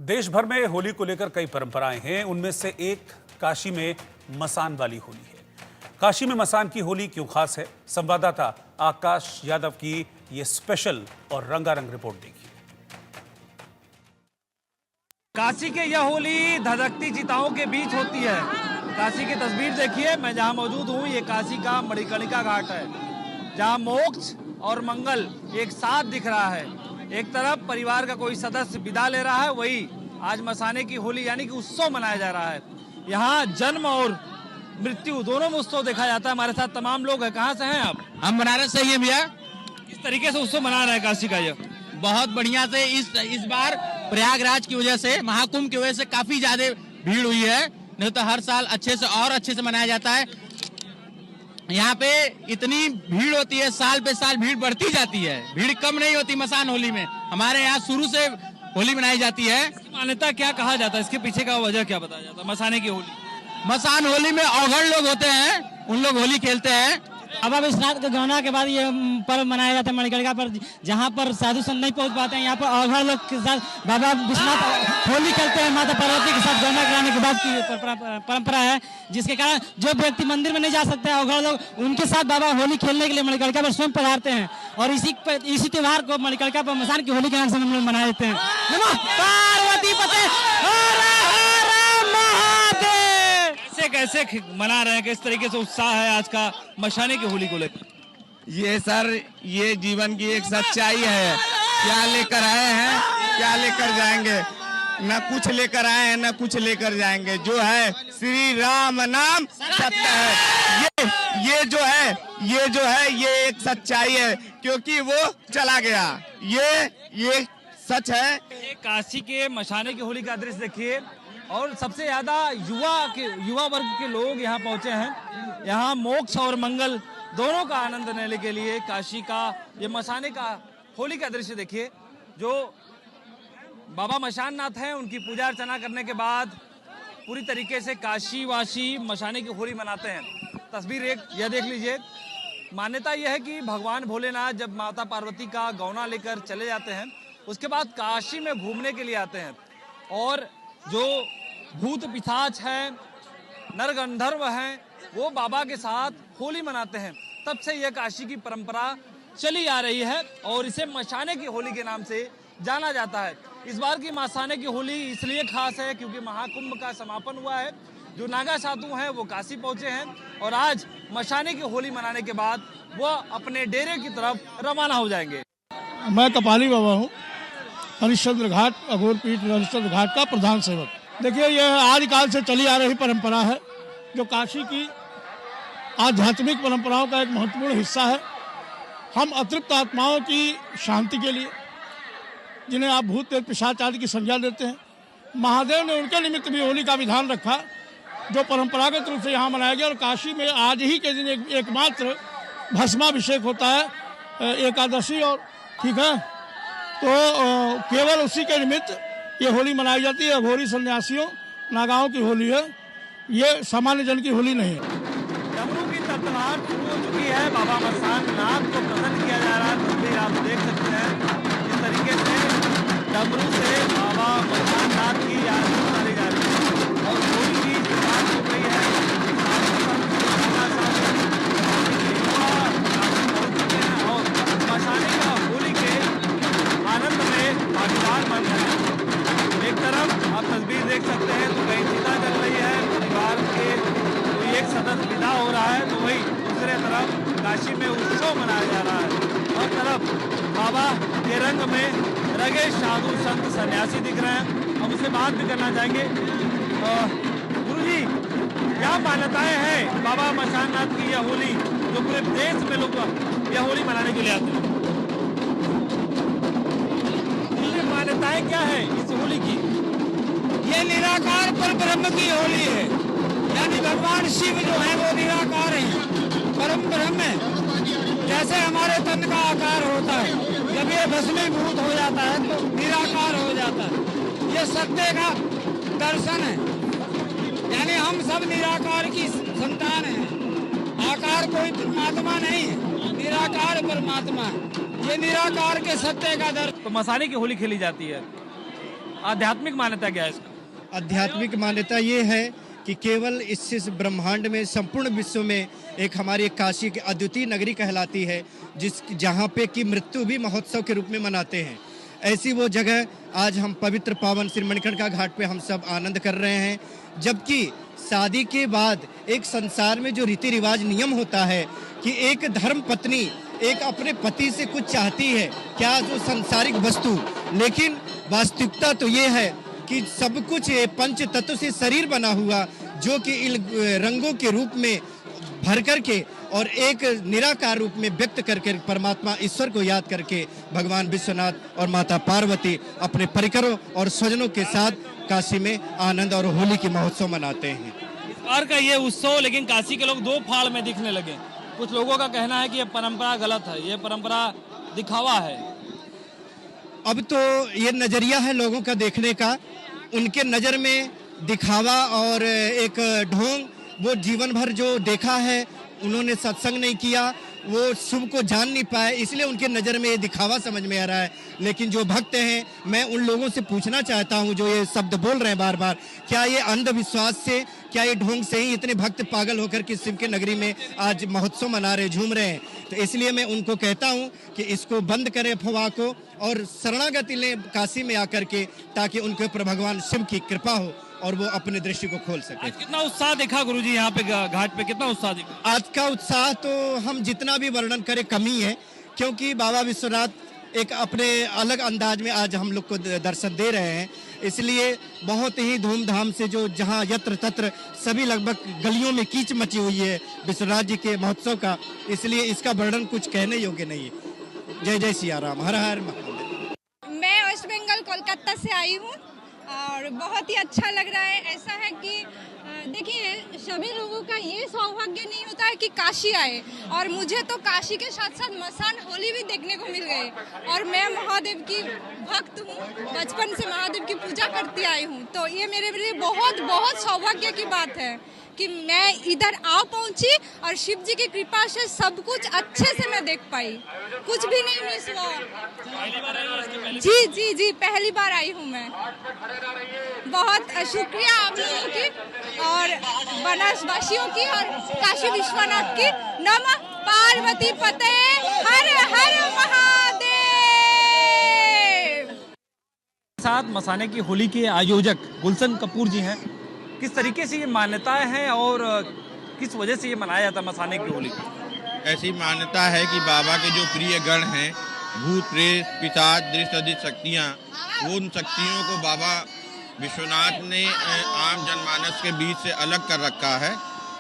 देश भर में होली को लेकर कई परंपराएं हैं। उनमें से एक काशी में मसान वाली होली है। काशी में मसान की होली क्यों खास है? संवाददाता आकाश यादव की ये स्पेशल और रंगारंग रिपोर्ट देखिए। काशी के यह होली धधकती चिताओं के बीच होती है। काशी की तस्वीर देखिए, मैं जहां मौजूद हूं ये काशी का मणिकर्णिका घाट है, जहां मोक्ष और मंगल एक साथ दिख रहा है। एक तरफ परिवार का कोई सदस्य विदा ले रहा है, वही आज मसाने की होली यानी कि उत्सव मनाया जा रहा है। यहाँ जन्म और मृत्यु दोनों में उत्सव देखा जाता है। हमारे साथ तमाम लोग हैं। कहाँ से हैं आप? हम बनारस से ही हैं भैया। किस तरीके से उत्सव मना रहे हैं काशी का? ये बहुत बढ़िया से इस बार प्रयागराज की वजह से, महाकुंभ की वजह से काफी ज्यादा भीड़ हुई है। नहीं तो हर साल अच्छे से मनाया जाता है। यहाँ पे इतनी भीड़ होती है, साल पे साल भीड़ बढ़ती जाती है, भीड़ कम नहीं होती। मसान होली में हमारे यहाँ शुरू से होली मनाई जाती है। मान्यता क्या कहा जाता है? इसके पीछे का वजह क्या बताया जाता है? मसाने की होली, मसान होली में अवघड़ लोग होते हैं, उन लोग होली खेलते हैं। बाबा विश्वनाथ के गौना के बाद ये पर्व मनाया जाता है मणिकर्णिका पर, जहाँ पर साधु संत नहीं पहुँच पाते हैं। यहाँ पर अवघड़ लोग के साथ बाबा विश्वनाथ होली खेलते हैं। माता पार्वती के साथ गौना कराने के बाद की परंपरा है, जिसके कारण जो व्यक्ति मंदिर में नहीं जा सकते हैं, अवघड़ लोग उनके साथ बाबा होली खेलने के लिए मणिकर्णिका पर स्वयं पधारते हैं। और इसी त्योहार को मणिकर्णिका पर मसान की होली के नाम से हम लोग मनाए जाते हैं। नमः पार्वती पते कैसे मना रहे हैं? किस तरीके से उत्साह है आज का मशाने की होली को लेकर? ये सर, ये जीवन की एक सच्चाई है। क्या लेकर आए हैं, क्या लेकर जाएंगे? न कुछ लेकर आए हैं, न कुछ लेकर जाएंगे। जो है श्री राम नाम सत्य है। ये जो है ये एक सच्चाई है, क्योंकि वो चला गया। ये सच है। काशी के मशाने की होली का दृश्य देखिए, और सबसे ज्यादा युवा वर्ग के लोग यहाँ पहुंचे हैं। यहाँ मोक्ष और मंगल दोनों का आनंद लेने के लिए काशी का ये मसाने का होली का दृश्य देखिए। जो बाबा मशाननाथ हैं, उनकी पूजा अर्चना करने के बाद पूरी तरीके से काशीवासी मशाने की होली मनाते हैं। तस्वीर एक यह देख लीजिए। मान्यता यह है कि भगवान भोलेनाथ जब माता पार्वती का गौना लेकर चले जाते हैं, उसके बाद काशी में घूमने के लिए आते हैं, और जो भूत पिशाच हैं, नर गंधर्व हैं, वो बाबा के साथ होली मनाते हैं। तब से यह काशी की परंपरा चली आ रही है और इसे मशाने की होली के नाम से जाना जाता है। इस बार की मशाने की होली इसलिए खास है क्योंकि महाकुंभ का समापन हुआ है। जो नागा साधु हैं वो काशी पहुंचे हैं, और आज मशाने की होली मनाने के बाद वो अपने डेरे की तरफ रवाना हो जाएंगे। मैं कपाली बाबा हूँ, हरिश्चंद्र घाट, अघोर पीठ हरिश्चंद्र घाट का प्रधान सेवक। देखिए, यह आदिकाल से चली आ रही परंपरा है, जो काशी की आध्यात्मिक परंपराओं का एक महत्वपूर्ण हिस्सा है। हम अतृप्त आत्माओं की शांति के लिए, जिन्हें आप भूत प्रेत पिशाच आदि की संज्ञा देते हैं, महादेव ने उनके निमित्त भी होली का विधान रखा, जो परंपरागत रूप से यहाँ मनाया गया। और काशी में आज ही के दिन एकमात्र भस्माभिषेक होता है, एकादशी, और ठीक है, तो केवल उसी के निमित्त ये होली मनाई जाती है। अघोरी सन्यासियों नागाओं की होली है, ये सामान्य जन की होली नहीं है। डमरू की तड़तड़ाहट शुरू हो चुकी है। बाबा मशाननाथ को प्रसन्न किया जा रहा है। तस्वीर आप देख सकते हैं इस तरीके से डमरू से बाबा मशाननाथ की आरती उतारी जा रही है, और होली की शुरुआत हो गई है। और मशाने का होली के आनंद में भागीदार बन रहे हैं। एक तरफ आप तस्वीर देख सकते हैं तो कहीं चिता चल रही है, परिवार के कोई एक सदस्य विदा हो रहा है, तो वही दूसरे तरफ काशी में उत्सव मनाया जा रहा है। और तरफ बाबा के रंग में रगे साधु संत सन्यासी दिख रहे हैं। हम उससे बात भी करना चाहेंगे। गुरुजी, क्या मान्यताएं हैं बाबा मशाननाथ की यह होली, जो पूरे देश में लोग यह होली मनाने के लिए आते हैं? मान्यताएं क्या है इस होली की? ये निराकार पर ब्रह्म की होली है, यानी भगवान शिव जो है वो निराकार है, परम ब्रह्म है। जैसे हमारे तन का आकार होता है, जब ये भस्मीभूत हो जाता है तो निराकार हो जाता है। ये सत्य का दर्शन है, यानी हम सब निराकार की संतान हैं। आकार कोई परमात्मा नहीं है, निराकार परमात्मा है। ये निराकार के सत्य का दर्शन। तो मसाने की होली खेली जाती है। आध्यात्मिक मान्यता क्या है इसका? आध्यात्मिक मान्यता ये है कि केवल इस ब्रह्मांड में संपूर्ण विश्व में एक हमारी काशी की अद्वितीय नगरी कहलाती है, जहाँ पे कि मृत्यु भी महोत्सव के रूप में मनाते हैं। ऐसी वो जगह आज हम पवित्र पावन श्री मणिकर्णिका घाट पे हम सब आनंद कर रहे हैं। जबकि शादी के बाद एक संसार में जो रीति रिवाज नियम होता है कि एक धर्म पत्नी एक अपने पति से कुछ चाहती है, क्या जो सांसारिक वस्तु, लेकिन वास्तविकता तो ये है कि सब कुछ पंच तत्व से शरीर बना हुआ, जो कि इन रंगों के रूप में भर करके और एक निराकार रूप में व्यक्त करके परमात्मा ईश्वर को याद करके भगवान विश्वनाथ और माता पार्वती अपने परिकरों और स्वजनों के साथ काशी में आनंद और होली की महोत्सव मनाते हैं। इस बार का ये उत्सव लेकिन काशी के लोग दो फाड़ में दिखने लगे। कुछ लोगों का कहना है कि ये परंपरा गलत है, ये परंपरा दिखावा है। अब तो ये नजरिया है लोगों का देखने का। उनके नज़र में दिखावा और एक ढोंग, वो जीवन भर जो देखा है, उन्होंने सत्संग नहीं किया, वो शुभ को जान नहीं पाए, इसलिए उनके नज़र में ये दिखावा समझ में आ रहा है। लेकिन जो भक्त हैं, मैं उन लोगों से पूछना चाहता हूँ जो ये शब्द बोल रहे हैं बार बार, क्या ये अंधविश्वास से, क्या ये ढोंग से ही इतने भक्त पागल होकर के शिव के नगरी में आज महोत्सव मना रहे, झूम रहे हैं? तो इसलिए मैं उनको कहता हूँ कि इसको बंद करें अफवाह को और शरणागति लें काशी में आकर के, ताकि उनके ऊपर भगवान शिव की कृपा हो और वो अपने दृष्टि को खोल सके। आज कितना उत्साह देखा गुरुजी यहाँ पे घाट पे, कितना उत्साह दिखा? आज का उत्साह तो हम जितना भी वर्णन करें कम ही है, क्योंकि बाबा विश्वनाथ एक अपने अलग अंदाज में आज हम लोग को दर्शन दे रहे हैं। इसलिए बहुत ही धूमधाम से, जो जहाँ यत्र तत्र सभी लगभग गलियों में कीच मची हुई है विश्वनाथ जी के महोत्सव का, इसलिए इसका वर्णन कुछ कहने योग्य नहीं है। जय जय सिया राम, हर हर महादेव। मैं वेस्ट बंगाल कोलकाता से आई हूँ और बहुत ही अच्छा लग रहा है। ऐसा है कि देखिए, सभी लोगों का ये सौभाग्य नहीं होता है कि काशी आए, और मुझे तो काशी के साथ साथ मसान होली भी देखने को मिल गई। और मैं महादेव की भक्त हूँ, बचपन से महादेव की पूजा करती आई हूँ, तो ये मेरे लिए बहुत बहुत सौभाग्य की बात है कि मैं इधर आ पहुंची और शिव जी की कृपा से सब कुछ अच्छे से मैं देख पाई, कुछ भी नहीं मिस हुआ। जी जी जी, पहली बार आई हूँ मैं। बहुत शुक्रिया आप लोगों की और बनास वासियों की और काशी विश्वनाथ की। नमः पार्वती पते, हर हर महादेव। साथ मसाने की होली के आयोजक गुलशन कपूर जी हैं। किस तरीके से ये मान्यताएं हैं और किस वजह से ये मनाया जाता है मसाने की होली? ऐसी मान्यता है कि बाबा के जो प्रिय गण हैं, भूत प्रेत पिशाच दृष्ट अधिक शक्तियाँ, वो उन शक्तियों को बाबा विश्वनाथ ने आम जनमानस के बीच से अलग कर रखा है।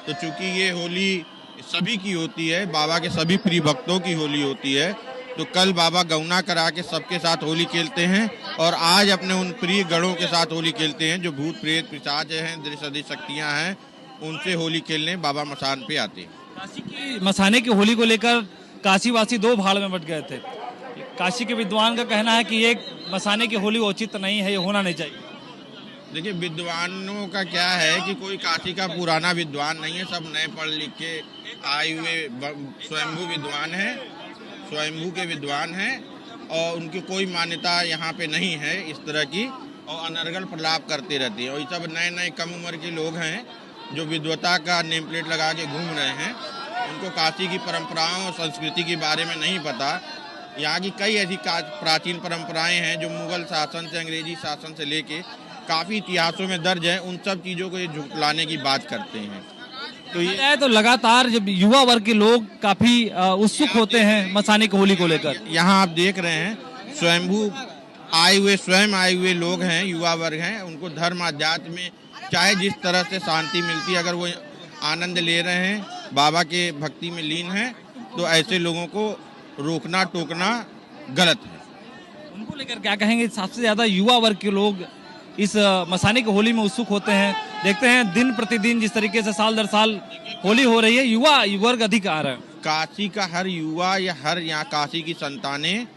तो चूंकि ये होली सभी की होती है, बाबा के सभी प्रिय भक्तों की होली होती है, तो कल बाबा गौना करा के सबके साथ होली खेलते हैं और आज अपने उन प्रिय गणों के साथ होली खेलते हैं जो भूत प्रेत पिशाच हैं, दृष्ट अधिक शक्तियाँ हैं, उनसे होली खेलने बाबा मसान पे आते हैं। काशी की मसाने की होली को लेकर काशीवासी दो भाड़ में बट गए थे। काशी के विद्वान का कहना है कि ये मसाने की होली उचित नहीं है, ये होना नहीं चाहिए। देखिए, विद्वानों का क्या है कि कोई काशी का पुराना विद्वान नहीं है, सब नए पढ़ लिख के आए हुए स्वयंभू विद्वान हैं, स्वयंभू के विद्वान हैं, और उनकी कोई मान्यता यहाँ पे नहीं है इस तरह की, और अनर्गल प्रलाप करते रहते हैं। और ये सब नए नए कम उम्र के लोग हैं जो विद्वता का नेम प्लेट लगा के घूम रहे हैं। उनको काशी की परंपराओं और संस्कृति के बारे में नहीं पता। यहाँ की कई ऐसी प्राचीन परंपराएं हैं जो मुगल शासन से, अंग्रेजी शासन से लेके काफ़ी इतिहासों में दर्ज है, उन सब चीज़ों को ये झुटलाने की बात करते हैं। तो ये तो लगातार जब युवा वर्ग के लोग काफी उत्सुक होते हैं मसाने की होली को लेकर। यहाँ आप देख रहे हैं स्वयं आए हुए लोग हैं, युवा वर्ग हैं, उनको धर्म आध्यात्म में चाहे जिस तरह से शांति मिलती है, अगर वो आनंद ले रहे हैं, बाबा के भक्ति में लीन हैं, तो ऐसे लोगों को रोकना टोकना गलत है। उनको लेकर क्या कहेंगे? सबसे ज्यादा युवा वर्ग के लोग इस मसाने की होली में उत्सुक होते हैं। देखते हैं दिन प्रतिदिन जिस तरीके से साल दर साल होली हो रही है, युवा वर्ग अधिक आ रहा है। काशी का हर युवा या हर यहाँ काशी की संतानें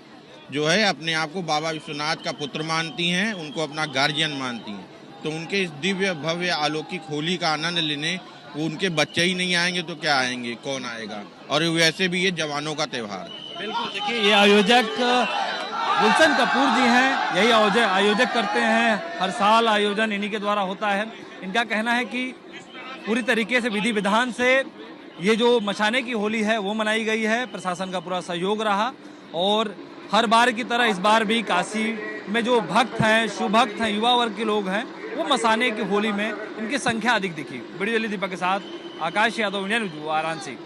जो है अपने आप को बाबा विश्वनाथ का पुत्र मानती हैं, उनको अपना गार्जियन मानती हैं। तो उनके इस दिव्य भव्य अलौकिक होली का आनंद लेने वो उनके बच्चे ही नहीं आएंगे तो क्या आएंगे, कौन आएगा? और वैसे भी ये जवानों का त्यौहार है। बिल्कुल, देखिए ये आयोजक गुलशन कपूर जी हैं, यही आयोजक करते हैं। हर साल आयोजन इन्हीं के द्वारा होता है। इनका कहना है कि पूरी तरीके से विधि विधान से ये जो मशाने की होली है वो मनाई गई है। प्रशासन का पूरा सहयोग रहा और हर बार की तरह इस बार भी काशी में जो भक्त हैं, शुभ भक्त हैं, युवा वर्ग के लोग हैं, वो मसाने की होली में इनकी संख्या अधिक दिखी। वीडियो जर्नलिस्ट दीपक के साथ आकाश यादव, इंडियन न्यूज़, वाराणसी।